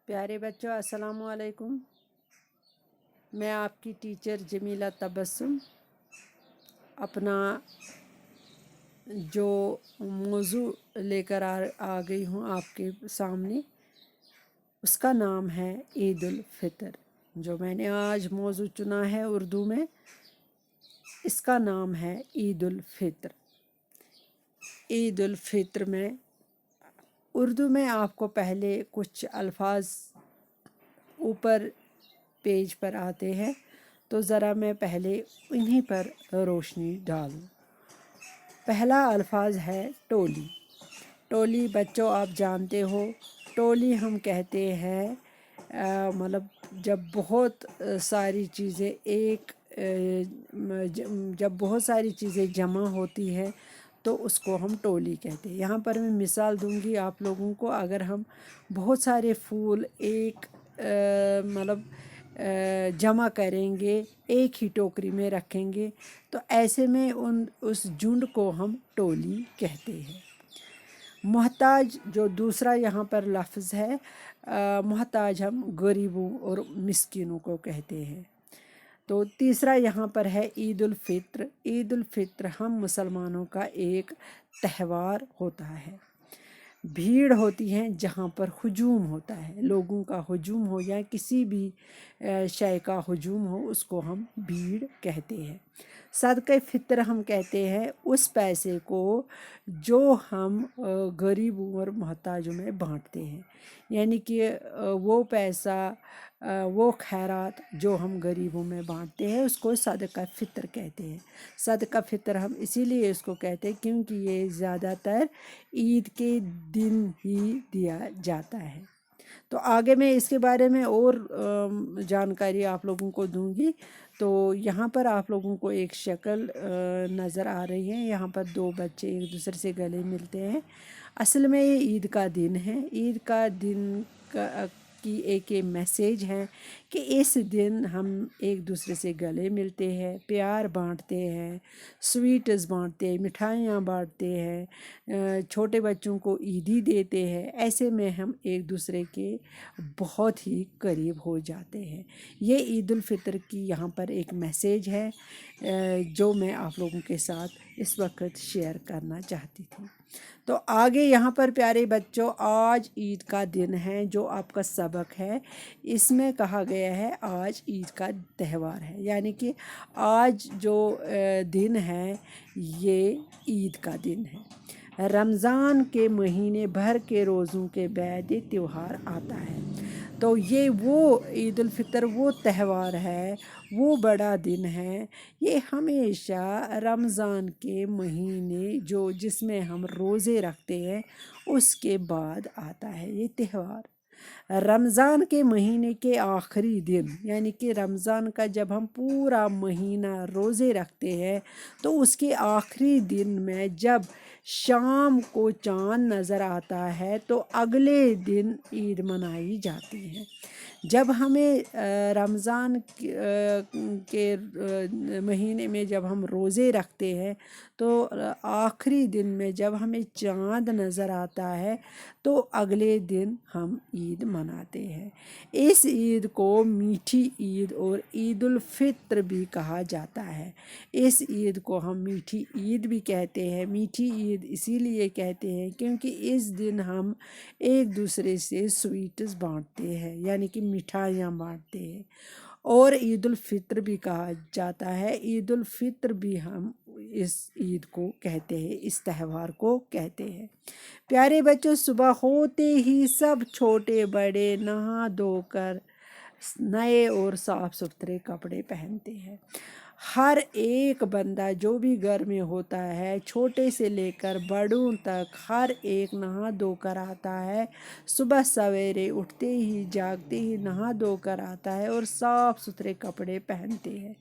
प्यारे बच्चों अस्सलाम वालेकुम। मैं आपकी टीचर जमीला तबस्सुम अपना जो मौजू लेकर आ गई हूँ आपके सामने, उसका नाम है ईद उल फितर। जो मैंने आज मौजू चुना है उर्दू में, इसका नाम है ईद उल फितर। ईद उल फितर में उर्दू में आपको पहले कुछ अल्फाज ऊपर पेज पर आते हैं, तो ज़रा मैं पहले इन्हीं पर रोशनी डालूं। पहला अल्फाज है टोली। टोली बच्चों आप जानते हो, टोली हम कहते हैं मतलब जब बहुत सारी चीज़ें जब बहुत सारी चीज़ें जमा होती हैं तो उसको हम टोली कहते हैं। यहाँ पर मैं मिसाल दूंगी आप लोगों को। अगर हम बहुत सारे फूल एक मतलब जमा करेंगे, एक ही टोकरी में रखेंगे, तो ऐसे में उस झुंड को हम टोली कहते हैं। मोहताज जो दूसरा यहाँ पर लफ्ज़ है, मोहताज हम गरीबों और मिस्किनों को कहते हैं। तो तीसरा यहाँ पर है ईद उल फित्र। ईद उल फित्र हम मुसलमानों का एक त्यौहार होता है। भीड़ होती है जहाँ पर हुजूम होता है, लोगों का हुजूम हो या किसी भी शय का हुजूम हो, उसको हम भीड़ कहते हैं। सदक़े फ़ितर हम कहते हैं उस पैसे को जो हम गरीबों और मोहताजों में बांटते हैं, यानी कि वो पैसा वो खैरात जो हम गरीबों में बांटते हैं उसको सदक़ा फ़ितर कहते हैं। सदक़ा फ़ितर हम इसीलिए इसको कहते हैं क्योंकि ये ज़्यादातर ईद के दिन ही दिया जाता है। तो आगे मैं इसके बारे में और जानकारी आप लोगों को दूंगी। तो यहाँ पर आप लोगों को एक शक्ल नज़र आ रही है। यहाँ पर दो बच्चे एक दूसरे से गले मिलते हैं। असल में ये ईद का दिन है। ईद का दिन की एक मैसेज है कि इस दिन हम एक दूसरे से गले मिलते हैं, प्यार बांटते हैं, स्वीट्स बांटते हैं, मिठाइयाँ बांटते हैं, छोटे बच्चों को ईदी देते हैं। ऐसे में हम एक दूसरे के बहुत ही करीब हो जाते हैं। ये ईद उल फितर की यहाँ पर एक मैसेज है जो मैं आप लोगों के साथ इस वक्त शेयर करना चाहती थी। तो आगे यहाँ पर प्यारे बच्चों, आज ईद का दिन है। जो आपका सबक है इसमें कहा गया है आज ईद का त्यौहार है, यानी कि आज जो दिन है ये ईद का दिन है। रमज़ान के महीने भर के रोज़ों के बाद ये त्यौहार आता है। तो ये वो ईद उल फितर वो त्यौहार है, वो बड़ा दिन है। ये हमेशा रमज़ान के महीने जो जिसमें हम रोज़े रखते हैं उसके बाद आता है ये त्यौहार। रमज़ान के महीने के आखिरी दिन, यानी कि रमज़ान का जब हम पूरा महीना रोज़े रखते हैं तो उसके आखिरी दिन में जब शाम को चाँद नज़र आता है तो अगले दिन ईद मनाई जाती है। जब हमें रमज़ान के महीने में जब हम रोज़े रखते हैं तो आखिरी दिन में जब हमें चाँद नज़र आता है तो अगले दिन हम ईद मनाते हैं। इस ईद को मीठी ईद और ईद उल फित्र भी कहा जाता है। इस ईद को हम मीठी ईद भी कहते हैं। मीठी ईद इसीलिए कहते हैं क्योंकि इस दिन हम एक दूसरे से स्वीट्स बांटते हैं, यानी कि मिठाइयाँ बांटते हैं। और ईद उल फित्र भी कहा जाता है। ईद उल फित्र भी हम इस ईद को कहते हैं, इस त्यौहार को कहते हैं। प्यारे बच्चों, सुबह होते ही सब छोटे बड़े नहा धोकर नए और साफ सुथरे कपड़े पहनते हैं। हर एक बंदा जो भी घर में होता है, छोटे से लेकर बड़ों तक, हर एक नहा धोकर आता है। सुबह सवेरे उठते ही जागते ही नहा धोकर आता है और साफ सुथरे कपड़े पहनते हैं।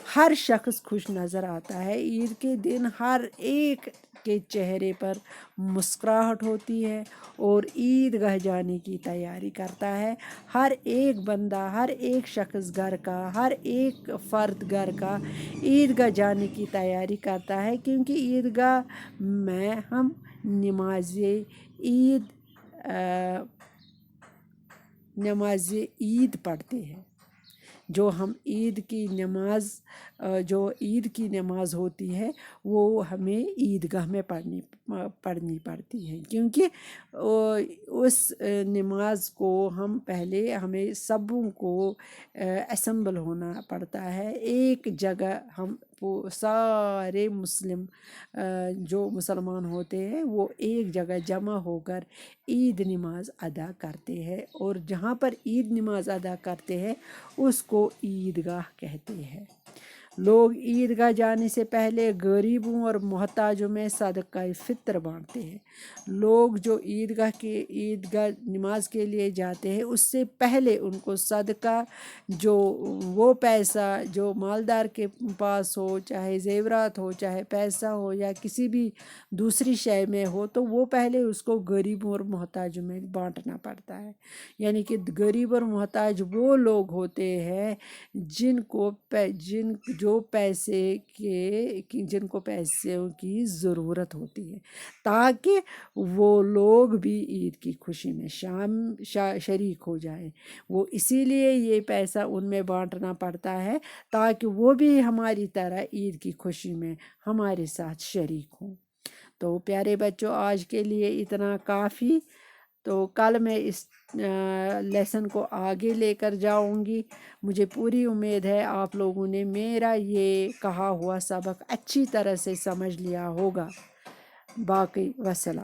हर शख्स खुश नज़र आता है। ईद के दिन हर एक के चेहरे पर मुस्कुराहट होती है और ईदगाह जाने की तैयारी करता है। हर एक बंदा, हर एक शख्स घर का, हर एक फ़र्द घर का ईदगाह जाने की तैयारी करता है, क्योंकि ईदगाह में हम नमाज़ ईद نماز عید پڑھتے ہیں، جو ہم عید کی نماز جو عید کی نماز ہوتی ہے وہ ہمیں عیدگاہ میں پڑھنی پڑتی ہے، کیونکہ اس نماز کو ہمیں سبوں کو اسمبل ہونا پڑتا ہے ایک جگہ۔ ہم سارے جو مسلمان ہوتے ہیں وہ ایک جگہ جمع ہو کر عید نماز ادا کرتے ہیں، اور جہاں پر عید نماز ادا کرتے ہیں اس کو عیدگاہ کہتے ہیں۔ لوگ عیدگاہ جانے سے پہلے غریبوں اور محتاجوں میں صدقہ فطر بانٹتے ہیں۔ لوگ جو عیدگاہ نماز کے لیے جاتے ہیں اس سے پہلے ان کو صدقہ، جو وہ پیسہ جو مالدار کے پاس ہو، چاہے زیورات ہو، چاہے پیسہ ہو یا کسی بھی دوسری شے میں ہو، تو وہ پہلے اس کو غریبوں اور محتاجوں میں بانٹنا پڑتا ہے۔ یعنی کہ غریب اور محتاج وہ لوگ ہوتے ہیں جن کو پیسوں کی ضرورت ہوتی ہے، تاکہ وہ لوگ بھی عید کی خوشی میں شریک ہو جائیں۔ وہ اسی لیے یہ پیسہ ان میں بانٹنا پڑتا ہے تاکہ وہ بھی ہماری طرح عید کی خوشی میں ہمارے ساتھ شریک ہوں۔ تو پیارے بچوں، آج کے لیے اتنا کافی۔ تو کل میں اس لیسن کو آگے لے کر جاؤں گی۔ مجھے پوری امید ہے آپ لوگوں نے میرا یہ کہا ہوا سبق اچھی طرح سے سمجھ لیا ہوگا۔ باقی وسلام۔